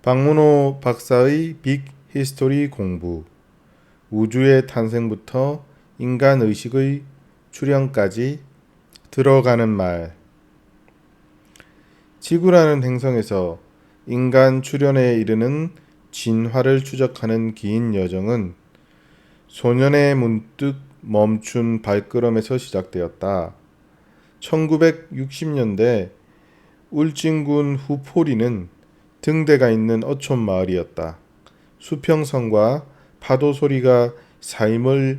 박문호 박사의 빅 히스토리 공부. 우주의 탄생부터 인간 의식의 출현까지 들어가는 말. 지구라는 행성에서 인간 출현에 이르는 진화를 추적하는 긴 여정은 소년의 문득 멈춘 발걸음에서 시작되었다. 1960년대 울진군 후포리는 등대가 있는 어촌 마을이었다. 수평선과 파도 소리가 삶의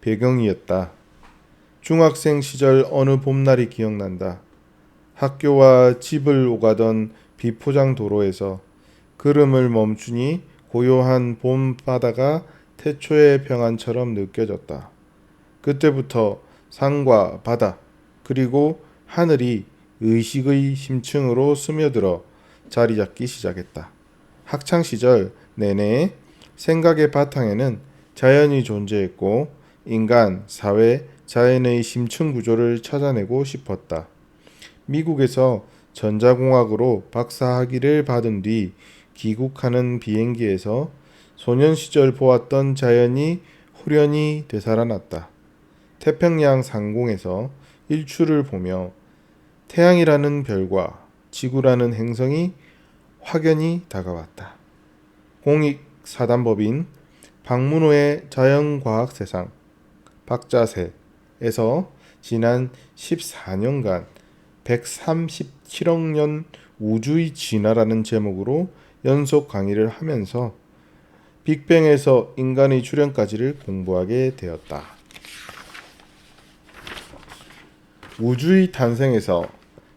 배경이었다. 중학생 시절 어느 봄날이 기억난다. 학교와 집을 오가던 비포장 도로에서 걸음을 멈추니 고요한 봄바다가 태초의 평안처럼 느껴졌다. 그때부터 산과 바다 그리고 하늘이 의식의 심층으로 스며들어 자리 잡기 시작했다. 학창시절 내내 생각의 바탕에는 자연이 존재했고 인간, 사회, 자연의 심층 구조를 찾아내고 싶었다. 미국에서 전자공학으로 박사학위를 받은 뒤 귀국하는 비행기에서 소년 시절 보았던 자연이 후련히 되살아났다. 태평양 상공에서 일출을 보며 태양이라는 별과 지구라는 행성이 확연히 다가왔다. 공익사단법인 박문호의 자연과학세상 박자세에서 지난 14년간 137억 년 우주의 진화라는 제목으로 연속 강의를 하면서 빅뱅에서 인간의 출현까지를 공부하게 되었다. 우주의 탄생에서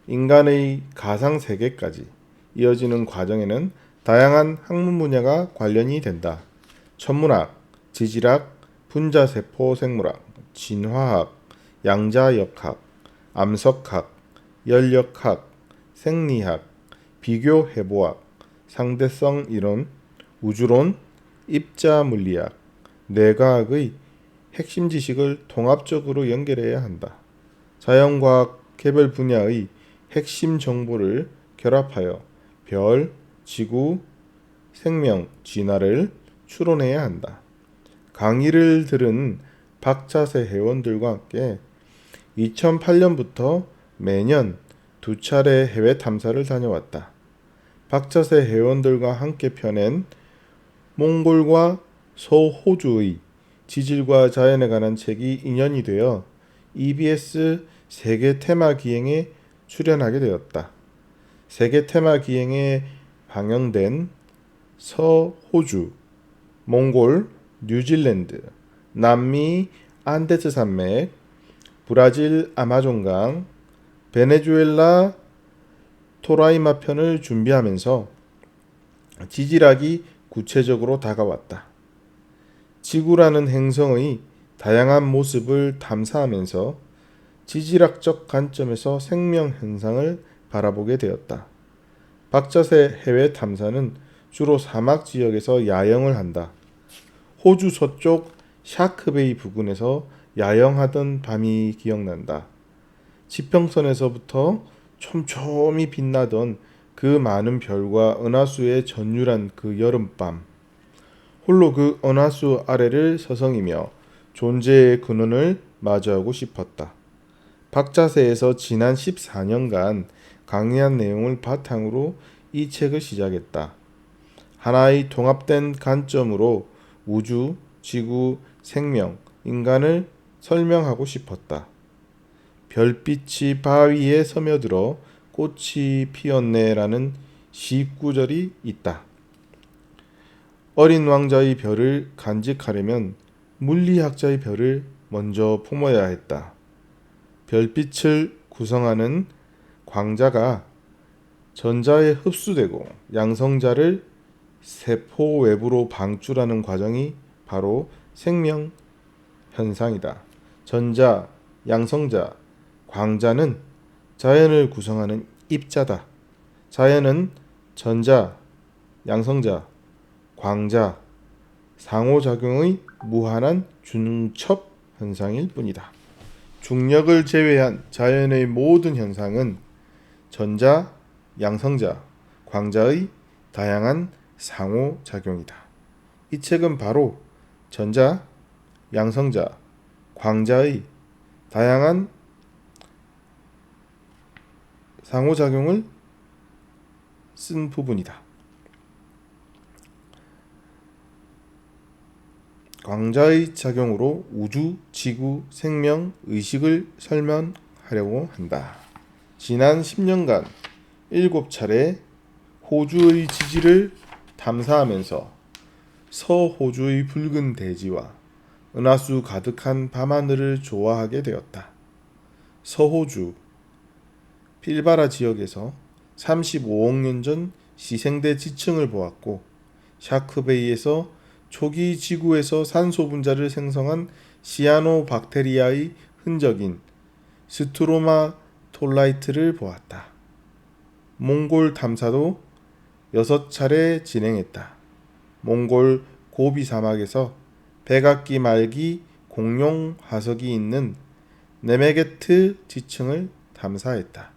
인간의 가상세계까지 이어지는 과정에는 다양한 학문 분야가 관련이 된다. 천문학, 지질학, 분자세포 생물학, 진화학, 양자역학, 암석학, 연력학, 생리학, 비교해보학, 상대성 이론, 우주론, 입자물리학, 뇌과학의 핵심 지식을 통합적으로 연결해야 한다. 자연과학 개별 분야의 핵심 정보를 결합하여 별, 지구, 생명, 진화를 추론해야 한다. 강의를 들은 박자세 회원들과 함께 2008년부터 매년 2차례 해외 탐사를 다녀왔다. 박자세 회원들과 함께 펴낸 몽골과 서호주의 지질과 자연에 관한 책이 인연이 되어 EBS 세계 테마 기행에 출연하게 되었다. 세계 테마 기행에 방영된 서호주, 몽골, 뉴질랜드, 남미 안데스 산맥, 브라질 아마존강, 베네수엘라 토라이마 편을 준비하면서 지질학이 구체적으로 다가왔다. 지구라는 행성의 다양한 모습을 탐사하면서 지질학적 관점에서 생명 현상을 바라보게 되었다. 박자세 해외 탐사는 주로 사막 지역에서 야영을 한다. 호주 서쪽 샤크베이 부근에서 야영하던 밤이 기억난다. 지평선에서부터 촘촘히 빛나던 그 많은 별과 은하수에 전율한 그 여름밤. 홀로 그 은하수 아래를 서성이며 존재의 근원을 마주하고 싶었다. 박자세에서 지난 14년간 강의한 내용을 바탕으로 이 책을 시작했다. 하나의 통합된 관점으로 우주, 지구, 생명, 인간을 설명하고 싶었다. 별빛이 바위에 스며들어 꽃이 피었네라는 시구절이 있다. 어린 왕자의 별을 간직하려면 물리학자의 별을 먼저 품어야 했다. 별빛을 구성하는 광자가 전자에 흡수되고 양성자를 세포 외부로 방출하는 과정이 바로 생명 현상이다. 전자, 양성자, 광자는 자연을 구성하는 입자다. 자연은 전자, 양성자, 광자, 상호작용의 무한한 중첩 현상일 뿐이다. 중력을 제외한 자연의 모든 현상은 전자, 양성자, 광자의 다양한 상호작용이다. 이 책은 바로 전자, 양성자, 광자의 다양한 상호작용을 쓴 부분이다. 광자의 작용으로 우주, 지구, 생명, 의식을 설명하려고 한다. 지난 10년간 7차례 호주의 지지를 탐사하면서 서호주의 붉은 대지와 은하수 가득한 밤하늘을 좋아하게 되었다. 서호주 필바라 지역에서 35억 년 전 시생대 지층을 보았고, 샤크베이에서 초기 지구에서 산소 분자를 생성한 시아노박테리아의 흔적인 스트로마톨라이트를 보았다. 몽골 탐사도 6차례 진행했다. 몽골 고비 사막에서 백악기 말기 공룡 화석이 있는 네메게트 지층을 탐사했다.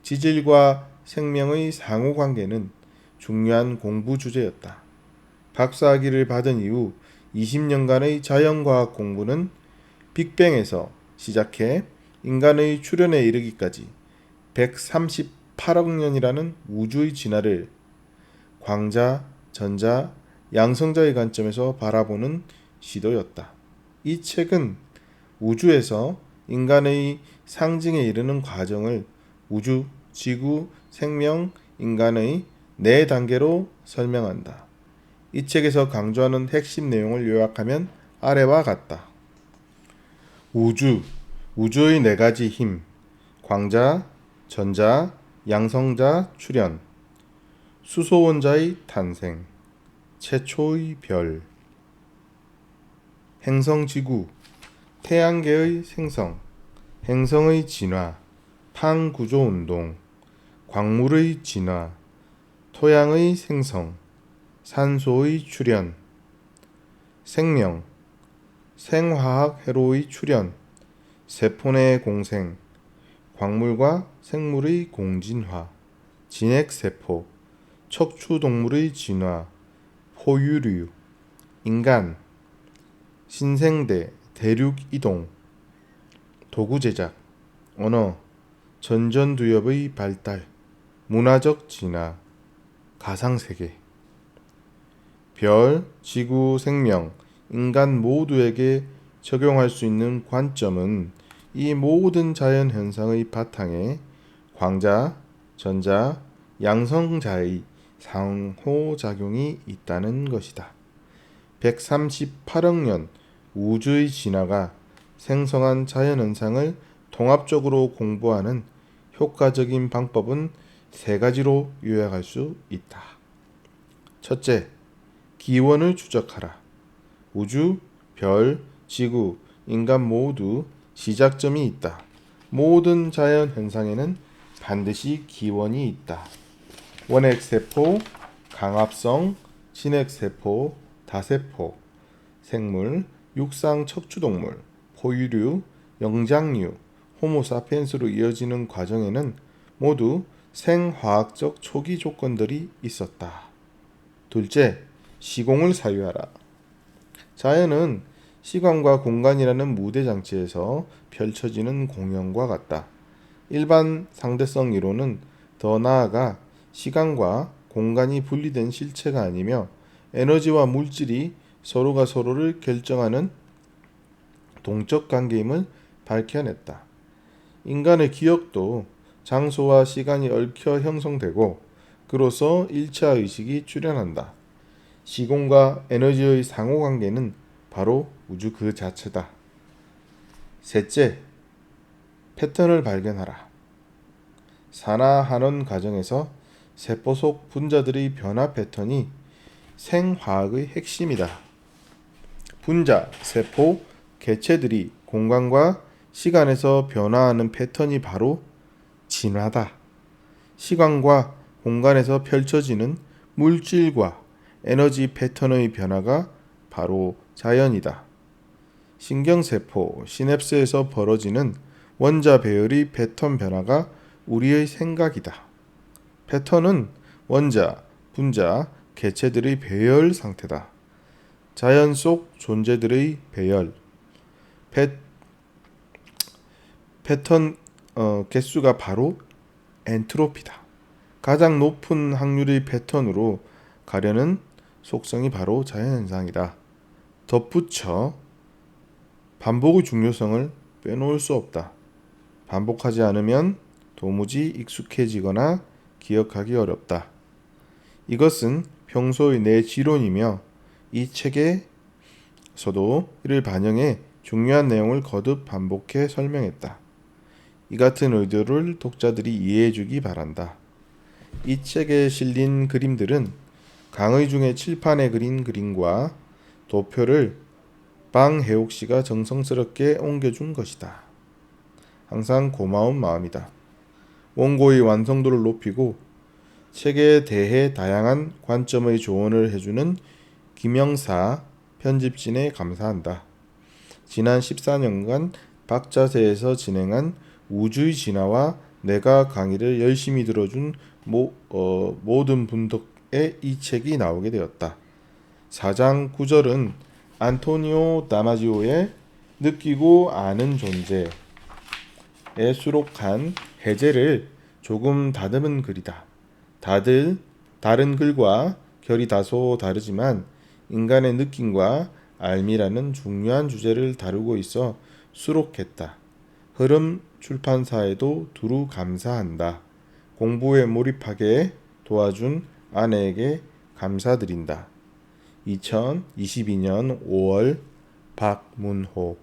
지질과 생명의 상호관계는 중요한 공부 주제였다. 박사학위를 받은 이후 20년간의 자연과학 공부는 빅뱅에서 시작해 인간의 출현에 이르기까지 138억 년이라는 우주의 진화를 광자, 전자, 양성자의 관점에서 바라보는 시도였다. 이 책은 우주에서 인간의 상징에 이르는 과정을 우주, 지구, 생명, 인간의 4단계로 설명한다. 이 책에서 강조하는 핵심 내용을 요약하면 아래와 같다. 우주, 우주의 4가지 힘, 광자, 전자, 양성자 출현, 수소원자의 탄생, 최초의 별, 행성지구, 태양계의 생성, 행성의 진화, 판구조운동, 광물의 진화, 토양의 생성, 산소의 출현, 생명, 생화학 회로의 출현, 세포 내 공생, 광물과 생물의 공진화, 진핵세포, 척추동물의 진화, 포유류, 인간, 신생대, 대륙이동, 도구제작, 언어, 전전두엽의 발달, 문화적 진화, 가상세계. 별, 지구, 생명, 인간 모두에게 적용할 수 있는 관점은 이 모든 자연 현상의 바탕에 광자, 전자, 양성자의 상호작용이 있다는 것이다. 138억 년 우주의 진화가 생성한 자연현상을 통합적으로 공부하는 효과적인 방법은 3가지로 요약할 수 있다. 첫째, 기원을 추적하라. 우주, 별, 지구, 인간 모두 시작점이 있다. 모든 자연 현상에는 반드시 기원이 있다. 원핵세포, 강합성, 진핵세포, 다세포, 생물, 육상 척추동물, 포유류, 영장류, 호모사피엔스로 이어지는 과정에는 모두 생화학적 초기 조건들이 있었다. 둘째, 시공을 사유하라. 자연은 시간과 공간이라는 무대 장치에서 펼쳐지는 공연과 같다. 일반 상대성 이론은 더 나아가 시간과 공간이 분리된 실체가 아니며 에너지와 물질이 서로가 서로를 결정하는 동적 관계임을 밝혀냈다. 인간의 기억도 장소와 시간이 얽혀 형성되고 그로써 1차 의식이 출현한다. 시공과 에너지의 상호관계는 바로 우주 그 자체다. 셋째, 패턴을 발견하라. 산화환원 과정에서 세포 속 분자들의 변화 패턴이 생화학의 핵심이다. 분자, 세포, 개체들이 공간과 시간에서 변화하는 패턴이 바로 진화다. 시간과 공간에서 펼쳐지는 물질과 에너지 패턴의 변화가 바로 자연이다. 신경세포, 시냅스에서 벌어지는 원자 배열의 패턴 변화가 우리의 생각이다. 패턴은 원자, 분자, 개체들의 배열 상태다. 자연 속 존재들의 배열, 패턴 개수가 바로 엔트로피다. 가장 높은 확률의 패턴으로 가려는 속성이 바로 자연현상이다. 덧붙여 반복의 중요성을 빼놓을 수 없다. 반복하지 않으면 도무지 익숙해지거나 기억하기 어렵다. 이것은 평소의 내 지론이며 이 책에서도 이를 반영해 중요한 내용을 거듭 반복해 설명했다. 이 같은 의도를 독자들이 이해해 주기 바란다. 이 책에 실린 그림들은 강의 중에 칠판에 그린 그림과 도표를 방해옥 씨가 정성스럽게 옮겨준 것이다. 항상 고마운 마음이다. 원고의 완성도를 높이고 책에 대해 다양한 관점의 조언을 해주는 김영사 편집진에 감사한다. 지난 14년간 박자세에서 진행한 우주의 진화와 내가 강의를 열심히 들어준 모든 분 덕에 이 책이 나오게 되었다. 4장 9절은 안토니오 다마지오의 느끼고 아는 존재에 수록한 해제를 조금 다듬은 글이다. 다른 글과 결이 다소 다르지만 인간의 느낌과 알미라는 중요한 주제를 다루고 있어 수록했다. 흐름 출판사에도 두루 감사한다. 공부에 몰입하게 도와준 아내에게 감사드린다. 2022년 5월 박문호